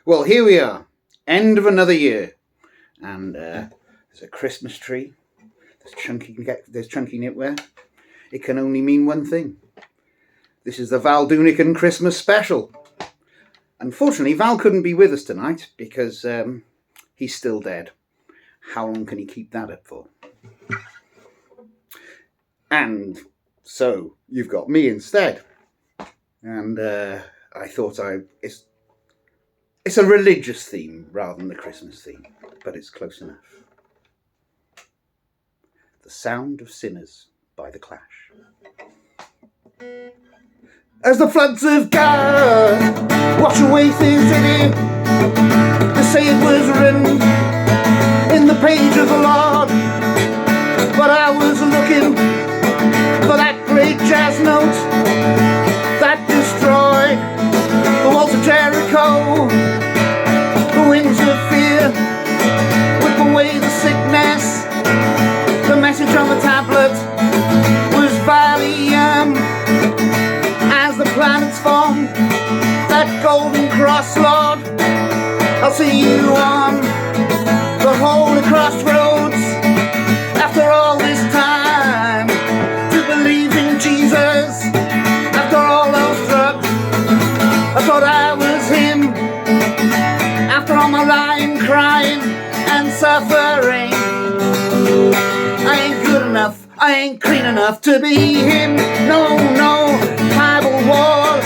Well, here we are, end of another year, and there's a Christmas tree. There's chunky knitwear. It can only mean one thing. This is the Val Dunican Christmas special. Unfortunately, Val couldn't be with us tonight because he's still dead. How long can he keep that up for? And so you've got me instead. And I thought it's a religious theme rather than the Christmas theme, but it's close enough. The Sound of Sinners by The Clash. As the floods of God wash away things in it, they say it was written in the page of the Lord. But I was looking for that great jazz note that destroyed the walls of Jericho. The wings of fear whip away the sickness. The message on the tablet was Valium. As the planets form that golden cross, Lord, I'll see you on the holy crossroads. After all this time to believe in Jesus, after all those drugs, I thought I was him. After all my lying, crying and suffering, I ain't good enough, I ain't clean enough to be him. No, no, Bible wars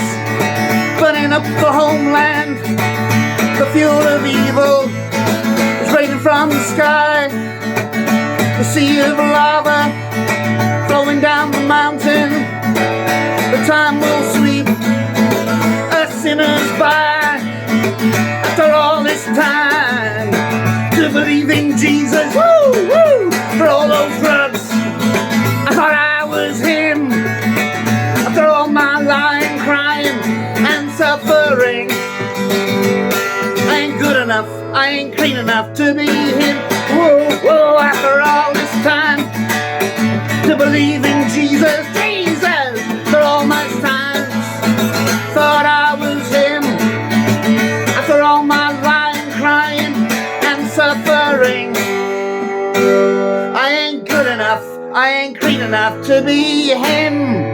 burning up the homeland. The fuel of evil is raining from the sky. The sea of lava flowing down the mountain. The time will sweep us sinners by. After all this time to believe in Jesus, woo, woo, for all those drugs, I thought I was him. After all my lying, crying and suffering, I ain't good enough, I ain't clean enough to be him. Whoa, whoa, after all this time to believe in Jesus, Jesus, for all my times thought I was him. After all my lying, crying and suffering, I ain't good enough, I ain't clean enough to be him.